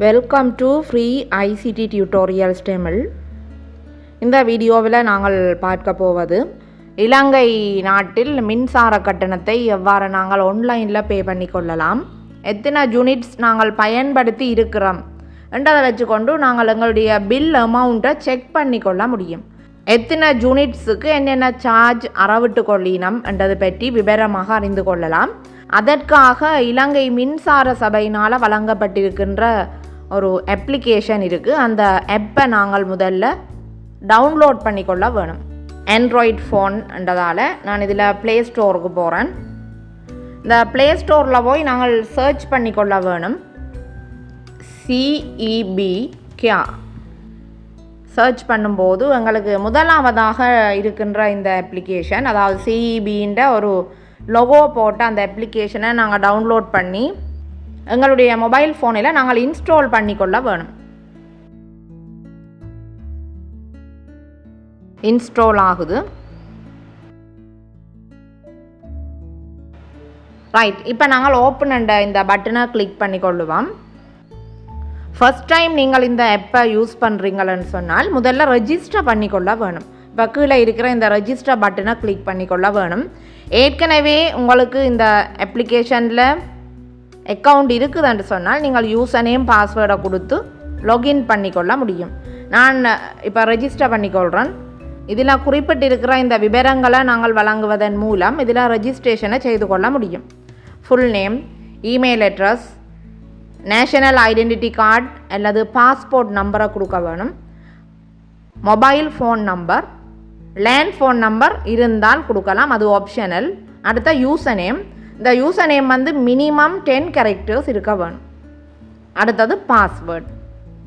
Welcome to free ICT tutorials Tamil. இந்த வீடியோவில் நாங்கள் பார்க்க போவது இலங்கை நாட்டில் மின்சார கட்டணத்தை எவ்வாறு நாங்கள் ஆன்லைனில் பே பண்ணி கொள்ளலாம், எத்தனை யூனிட்ஸ் நாங்கள் பயன்படுத்தி இருக்கிறோம் என்றதை வச்சுக்கொண்டு நாங்கள் எங்களுடைய பில் அமௌண்ட்டை செக் பண்ணி கொள்ள முடியும். எத்தனை யூனிட்ஸுக்கு என்னென்ன சார்ஜ் அறவிட்டு கொள்ளினம் என்றது பற்றி விவரமாக அறிந்து கொள்ளலாம். அதற்காக இலங்கை மின்சார சபையினால் வழங்கப்பட்டிருக்கின்ற ஒரு அப்ளிகேஷன் இருக்குது. அந்த ஆப்பை நாங்கள் முதல்ல டவுன்லோட் பண்ணிக்கொள்ள வேணும். ஆண்ட்ராய்ட் ஃபோன்ன்றதால் நான் இதில் ப்ளே ஸ்டோருக்கு போகிறேன். இந்த ப்ளே ஸ்டோரில் போய் நாங்கள் சர்ச் பண்ணிக்கொள்ள வேணும். CEB சர்ச் பண்ணும்போது எங்களுக்கு முதலாவதாக இருக்கின்ற இந்த அப்ளிகேஷன், அதாவது CEBன்ற ஒரு லோகோ போட்ட அந்த அப்ளிகேஷனை நாங்கள் டவுன்லோட் பண்ணி எங்களுடைய மொபைல் ஃபோனில் நாங்கள் இன்ஸ்டால் பண்ணிக்கொள்ள வேணும். இன்ஸ்டால் ஆகுது. ரைட், இப்போ நாங்கள் ஓப்பன் என்ற இந்த பட்டனை கிளிக் பண்ணிக்கொள்ளுவோம். ஃபர்ஸ்ட் டைம் நீங்கள் இந்த ஆப்பை யூஸ் பண்ணுறீங்கன்னு சொன்னால் முதல்ல ரெஜிஸ்டர் பண்ணிக்கொள்ள வேணும். இப்போ கீழே இருக்கிற இந்த ரெஜிஸ்டர் பட்டனை கிளிக் பண்ணிக்கொள்ள வேணும். ஏற்கனவே உங்களுக்கு இந்த அப்ளிகேஷனில் அக்கௌண்ட் இருக்குதுன்னு சொன்னால் நீங்கள் யூசர் நேம் பாஸ்வேர்டை கொடுத்து லாகின் பண்ணிக்கொள்ள முடியும். நான் இப்போ ரெஜிஸ்டர் பண்ணிக்கொள்கிறேன். இதில் குறிப்பிட்டிருக்கிற இந்த விவரங்களை நாங்கள் வழங்குவதன் மூலம் இதில் ரெஜிஸ்ட்ரேஷனை செய்து கொள்ள முடியும். Full name, email address, national identity card அல்லது பாஸ்போர்ட் நம்பரை கொடுக்க வேணும். Mobile phone number, land phone number இருந்தால் கொடுக்கலாம், அது ஆப்ஷனல். அடுத்த யூசர் நேம், இந்த யூசர் நேம் வந்து மினிமம் 10 கேரக்டர்ஸ் இருக்க வேணும். அடுத்தது பாஸ்வேர்டு,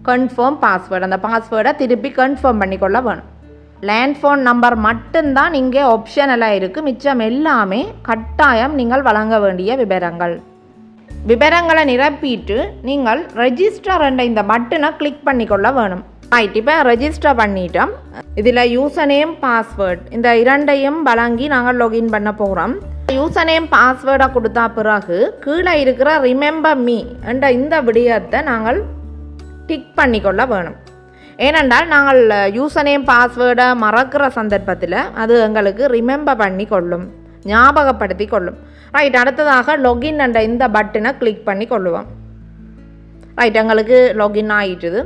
கன்ஃபார்ம் பாஸ்வேர்டு, அந்த பாஸ்வேர்டை திருப்பி கன்ஃபார்ம் பண்ணிக்கொள்ள வேணும். லேண்ட் ஃபோன் நம்பர் மட்டும்தான் இங்கே ஆப்ஷனலாக இருக்குது, மிச்சம் எல்லாமே கட்டாயம் நீங்கள் வழங்க வேண்டிய விவரங்களை நிரப்பிட்டு நீங்கள் ரெஜிஸ்டர் என்ற இந்த பட்டனை கிளிக் பண்ணிக்கொள்ள வேணும். ரைட், இப்போ ரெஜிஸ்டர் பண்ணிட்டோம். இதில் யூசர் நேம், பாஸ்வேர்டு இந்த இரண்டையும் வழங்கி நாங்கள் லாகின் பண்ண போகிறோம். யூசர் நேம் பாஸ்வேர்டை கொடுத்தா பிறகு கீழே இருக்கிற ரிமெம்பர் மீ என்ற இந்த விடயத்தை நாங்கள் டிக் பண்ணிக்கொள்ள வேணும். ஏனென்றால் நாங்கள் யூசர் நேம் பாஸ்வேர்டை மறக்கிற சந்தர்ப்பத்தில் அது எங்களுக்கு ரிமெம்பர் பண்ணி கொள்ளும், ஞாபகப்படுத்தி கொள்ளும். ரைட், அடுத்ததாக லாகின் என்ற இந்த பட்டனை கிளிக் பண்ணி கொள்ளுவோம். ரைட், எங்களுக்கு லாகின் ஆகிட்டுது.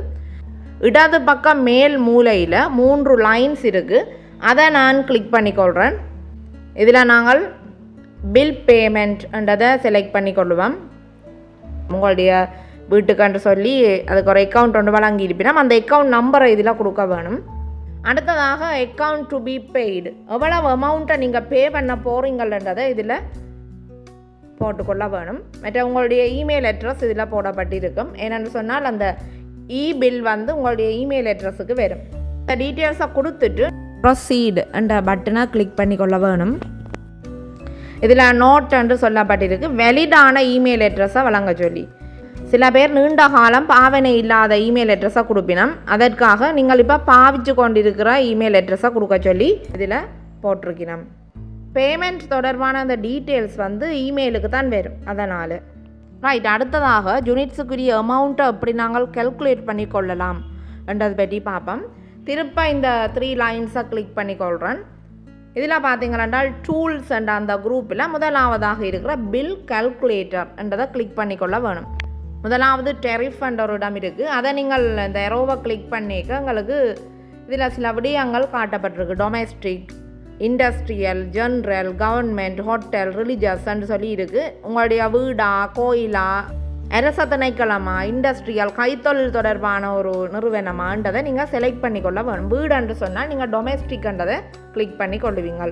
இடது பக்கம் மேல் மூலையில் 3 லைன்ஸ் இருக்குது, அதை நான் கிளிக் பண்ணிக்கொள்கிறேன். இதில் நாங்கள் பில் பேமெண்ட்ன்றதை செலக்ட் பண்ணிக்கொள்ளுவோம். உங்களுடைய வீட்டுக்குன்னு சொல்லி அதுக்கு ஒரு அக்கௌண்ட் ஒன்று வழங்கியிருப்பினோம், அந்த அக்கௌண்ட் நம்பரை இதில் கொடுக்க வேணும். அடுத்ததாக அக்கௌண்ட் டு பி பெய்டு, எவ்வளவு அமௌண்ட்டை நீங்கள் பே பண்ண போகிறீங்கன்றதை இதில் போட்டுக்கொள்ள வேணும். மற்ற உங்களுடைய இமெயில் அட்ரஸ் இதில் போடப்பட்டிருக்கும். ஏனென்று சொன்னால் அந்த பில் வந்து உங்களுடைய இமெயில் அட்ரஸுக்கு வரும். இந்த டீட்டெயில்ஸை கொடுத்துட்டு ப்ரொசீட் என்ற பட்டனை கிளிக் பண்ணிக்கொள்ள வேணும். இதில் நோட் என்று சொல்லப்பட்டிருக்கு, வெலிடான இமெயில் அட்ரஸை வழங்க சொல்லி. சில பேர் நீண்ட காலம் பாவனை இல்லாத இமெயில் அட்ரஸை கொடுப்பினோம், அதற்காக நீங்கள் இப்போ பாவிச்சு கொண்டிருக்கிற இமெயில் அட்ரஸை கொடுக்க சொல்லி இதில் போட்டிருக்கணும். பேமெண்ட் தொடர்பான அந்த டீட்டெயில்ஸ் வந்து இமெயிலுக்கு தான் வரும், அதனால். ரைட், அடுத்ததாக யூனிட்ஸுக்குரிய அமௌண்ட்டை எப்படி நாங்கள் கல்குலேட் பண்ணி கொள்ளலாம் என்றதை பற்றி பார்ப்போம். திருப்ப இந்த 3 லைன்ஸை கிளிக் பண்ணிக்கொள்கிறேன். இதில் பார்த்தீங்கன்னா டூல்ஸ் என்ற அந்த குரூப்பில் முதலாவதாக இருக்கிற பில் கால்குலேட்டர் என்றதை கிளிக் பண்ணிக்கொள்ள வேணும். முதலாவது டெரிஃப் என்ற ஒரு இடம் இருக்குது, அதை நீங்கள் இந்த எரோவை கிளிக் பண்ணிக்க உங்களுக்கு இதில் சில விடயங்கள் காட்டப்பட்டிருக்கு. Domestic, industrial, general, government, hotel, religious என்று சொல்லி இருக்குது. உங்களுடைய வீடா, கோயிலா, அரச திணைக்களமா, இண்டஸ்ட்ரியல் கைத்தொழில் தொடர்பான ஒரு நிறுவனமான்றதை நீங்கள் செலக்ட் பண்ணிக்கொள்ள வேணும். வீடு என்று சொன்னால் நீங்கள் டொமெஸ்டிக்ன்றதை கிளிக் பண்ணி கொள்ளுவீங்க.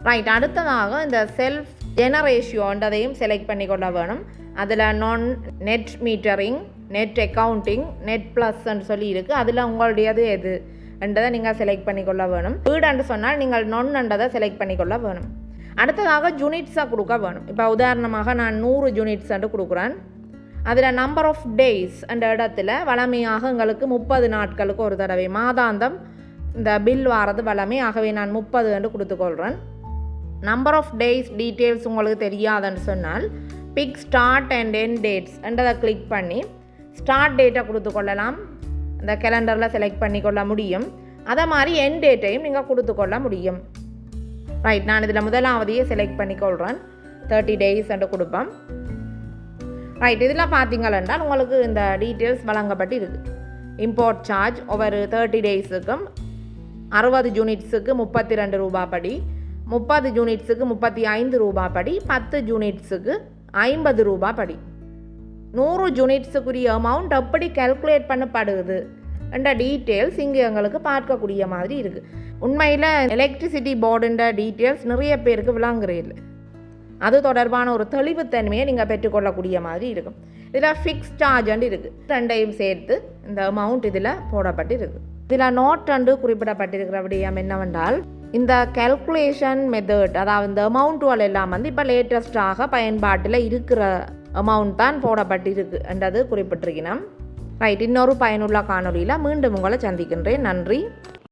ரைட், அடுத்ததாக இந்த செல்ஃப் ஜெனரேஷியோன்றதையும் செலக்ட் பண்ணிக்கொள்ள வேணும். அதில் நான் net metering, net accounting, net plus என்று சொல்லி இருக்குது. அதில் உங்களுடையது எது என்றதை நீங்கள் செலக்ட் பண்ணிக்கொள்ள வேணும். வீடு என்று சொன்னால் நீங்கள் நொன்ன்றதை செலக்ட் பண்ணிக்கொள்ள வேணும். அடுத்ததாக யூனிட்ஸாக கொடுக்க வேணும். இப்போ உதாரணமாக நான் 100 யூனிட்ஸ் என்று கொடுக்குறேன். அதில் நம்பர் ஆஃப் டேஸ் என்ற இடத்துல வளமையாக எங்களுக்கு 30 நாட்களுக்கு ஒரு தடவை மாதாந்தம் இந்த பில் வாரது வளமை, ஆகவே நான் 30 என்று கொடுத்துக்கொள்கிறேன். நம்பர் ஆஃப் டேஸ் டீட்டெயில்ஸ் உங்களுக்கு தெரியாதுன்னு சொன்னால் pick start and end dates என்றதை கிளிக் பண்ணி ஸ்டார்ட் டேட்டை கொடுத்து கொள்ளலாம், இந்த கேலண்டரில் செலக்ட் பண்ணிக்கொள்ள முடியும். அதை மாதிரி எண்ட் டேட்டையும் நீங்கள் கொடுத்துக்கொள்ள முடியும். ரைட், நான் இதில் முதலாவதையே செலக்ட் பண்ணிக்கொள்கிறேன். 30 days என்று கொடுப்பேன். ரைட், இதில் பார்த்தீங்களென்றால் உங்களுக்கு இந்த டீட்டெயில்ஸ் வழங்கப்பட்டு இருக்குது. இம்போர்ட் சார்ஜ் ஒவ்வொரு 30 daysக்கும் 60 யூனிட்ஸுக்கு 32 ரூபா படி, 30 யூனிட்ஸுக்கு 35 ரூபா படி, 10 யூனிட்ஸுக்கு 50 ரூபா படி. 100 யூனிட்ஸுக்குரிய அமௌண்ட் எப்படி கால்குலேட் பண்ணப்படுது என்ற டீட்டெயில்ஸ் இங்கே எங்களுக்கு பார்க்கக்கூடிய மாதிரி இருக்குது. உண்மையில் எலக்ட்ரிசிட்டி போர்டுன்ற டீட்டெயில்ஸ் நிறைய பேருக்கு விளங்குறதில்லை. அது தொடர்பான ஒரு தெளிவுத்தன்மையை நீங்கள் பெற்றுக்கொள்ளக்கூடிய மாதிரி இருக்கும். இதில் ஃபிக்ஸ் சார்ஜ் இருக்குது, ரெண்டையும் சேர்த்து இந்த அமௌண்ட் இதில் போடப்பட்டு இருக்குது. இதில் நோட் அண்டு குறிப்பிடப்பட்டிருக்கிற விடயம் என்னவென்றால், இந்த கால்குலேஷன் மெத்தட், அதாவது இந்த அமௌண்ட்டுகள் எல்லாம் இப்போ லேட்டஸ்டாக பயன்பாட்டில் இருக்கிற அமௌண்ட் தான் போடப்பட்டிருக்கு என்றது குறிப்பிட்டிருக்கணும். ரைட், இன்னொரு பயனுள்ள காணொலியில் மீண்டும் உங்களை சந்திக்கின்றேன். நன்றி.